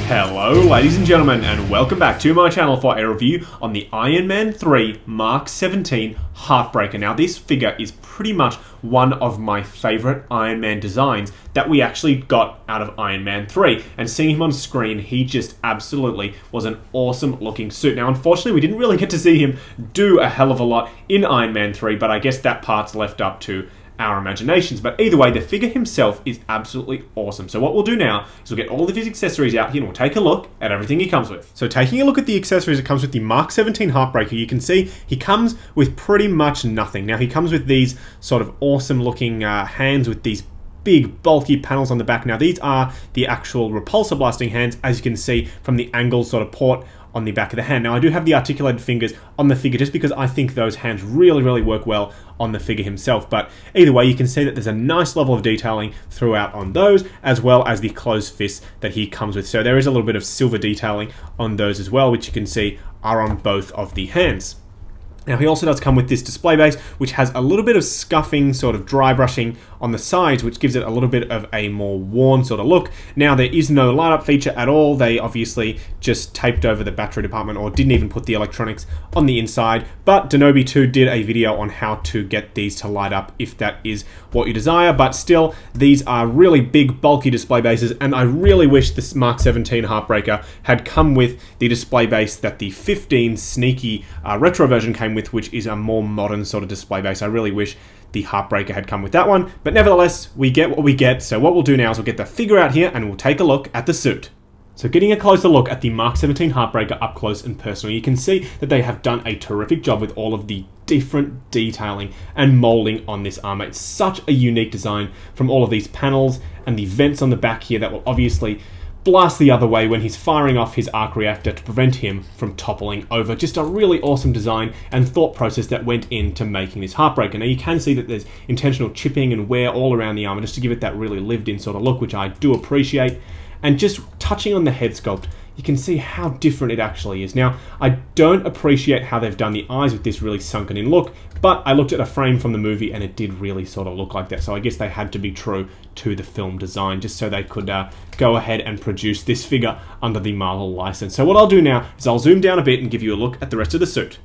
Hello ladies and gentlemen, and welcome back to my channel for a review on the Iron Man 3 Mark 17 Heartbreaker. Now this figure is pretty much one of my favourite Iron Man designs that we actually got out of Iron Man 3, and seeing him on screen, he just absolutely was an awesome looking suit. Now unfortunately we didn't really get to see him do a hell of a lot in Iron Man 3, but I guess that part's left up to our imaginations. But either way, the figure himself is absolutely awesome. So what we'll do now is we'll get all of his accessories out here and we'll take a look at everything he comes with. So taking a look at the accessories that comes with the Mark 17 Heartbreaker, you can see he comes with pretty much nothing. Now he comes with these sort of awesome looking hands with these big bulky panels on the back. Now these are the actual repulsor blasting hands, as you can see from the angle sort of port on the back of the hand. Now I do have the articulated fingers on the figure just because I think those hands really work well on the figure himself, but either way you can see that there's a nice level of detailing throughout on those, as well as the closed fists that he comes with. So there is a little bit of silver detailing on those as well, which you can see are on both of the hands. Now he also does come with this display base, which has a little bit of scuffing, sort of dry brushing on the sides, which gives it a little bit of a more worn sort of look. Now there is no light up feature at all. They obviously just taped over the battery department or didn't even put the electronics on the inside, but Denobi2 did a video on how to get these to light up if that is what you desire. But still, these are really big bulky display bases, and I really wish this Mark 17 Heartbreaker had come with the display base that the 15 sneaky retro version came with, which is a more modern sort of display base. I really wish the Heartbreaker had come with that one, but nevertheless, we get what we get. So what we'll do now is we'll get the figure out here and we'll take a look at the suit. So getting a closer look at the Mark 17 Heartbreaker up close and personal, you can see that they have done a terrific job with all of the different detailing and molding on this armor. It's such a unique design, from all of these panels and the vents on the back here that will obviously blast the other way when he's firing off his arc reactor to prevent him from toppling over. Just a really awesome design and thought process that went into making this Heartbreaker. Now you can see that there's intentional chipping and wear all around the armor just to give it that really lived in sort of look, which I do appreciate. And just touching on the head sculpt, you can see how different it actually is. Now, I don't appreciate how they've done the eyes with this really sunken in look, but I looked at a frame from the movie and it did really sort of look like that. So I guess they had to be true to the film design just so they could go ahead and produce this figure under the Marvel license. So what I'll do now is I'll zoom down a bit and give you a look at the rest of the suit.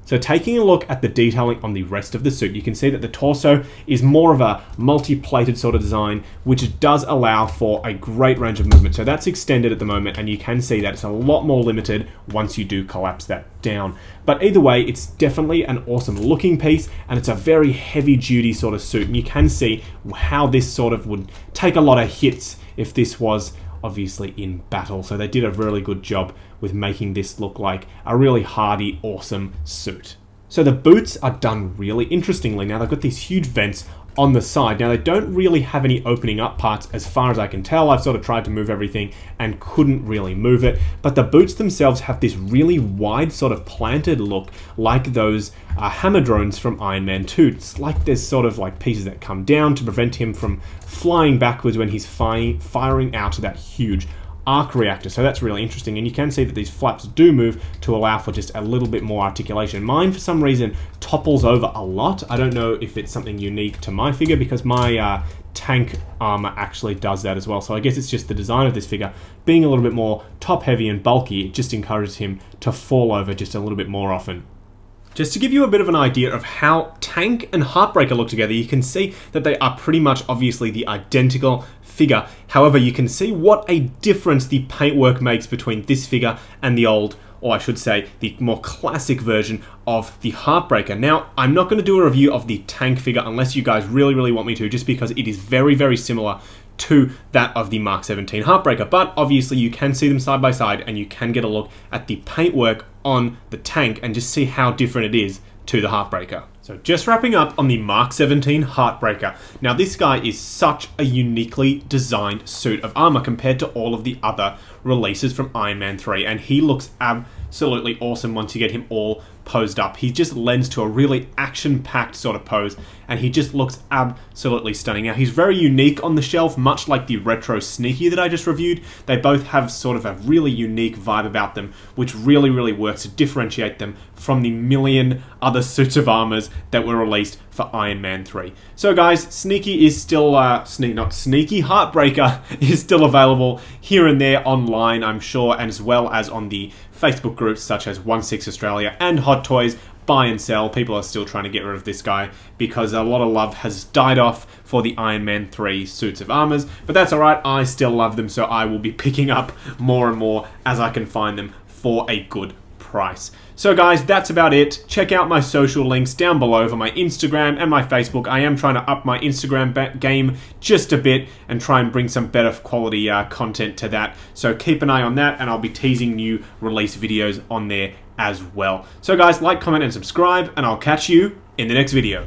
So taking a look at the detailing on the rest of the suit, you can see that the torso is more of a multi-plated sort of design, which does allow for a great range of movement. So that's extended at the moment, and you can see that it's a lot more limited once you do collapse that down. But either way, it's definitely an awesome looking piece, and it's a very heavy duty sort of suit, and you can see how this sort of would take a lot of hits if this was obviously in battle. So they did a really good job with making this look like a really hardy, awesome suit. So the boots are done really interestingly. Now they've got these huge vents on the side. Now they don't really have any opening up parts as far as I can tell. I've sort of tried to move everything and couldn't really move it, but the boots themselves have this really wide sort of planted look, like those hammer drones from Iron Man 2. It's like there's sort of like pieces that come down to prevent him from flying backwards when he's firing out that huge arc reactor. So that's really interesting, and you can see that these flaps do move to allow for just a little bit more articulation. Mine for some reason topples over a lot. I don't know if it's something unique to my figure, because my tank armor actually does that as well. So I guess it's just the design of this figure being a little bit more top heavy and bulky. It just encourages him to fall over just a little bit more often. Just to give you a bit of an idea of how Tank and Heartbreaker look together, you can see that they are pretty much obviously the identical figure. However, you can see what a difference the paintwork makes between this figure and the old, or I should say, the more classic version of the Heartbreaker. Now, I'm not going to do a review of the Tank figure unless you guys really want me to, just because it is very similar to that of the Mark 17 Heartbreaker. But obviously you can see them side by side and you can get a look at the paintwork on the Tank and just see how different it is to the Heartbreaker. So just wrapping up on the Mark 17 Heartbreaker. Now this guy is such a uniquely designed suit of armor compared to all of the other releases from Iron Man 3, and he looks absolutely awesome once you get him all posed up. He just lends to a really action-packed sort of pose, and he just looks absolutely stunning. Now, he's very unique on the shelf, much like the retro Sneaky that I just reviewed. They both have sort of a really unique vibe about them, which really, really works to differentiate them from the million other suits of armors that were released for Iron Man 3. So guys, Sneaky is still, Heartbreaker is still available here and there online, I'm sure, and as well as on the Facebook groups such as 16 Australia and Hot Toys. Buy and sell. People are still trying to get rid of this guy because a lot of love has died off for the Iron Man 3 suits of armors, but that's alright, I still love them, so I will be picking up more and more as I can find them for a good price. So guys, that's about it. Check out my social links down below for my Instagram and my Facebook. I am trying to up my Instagram game just a bit and try and bring some better quality content to that. So keep an eye on that, and I'll be teasing new release videos on there as well. So guys, like, comment, and subscribe, and I'll catch you in the next video.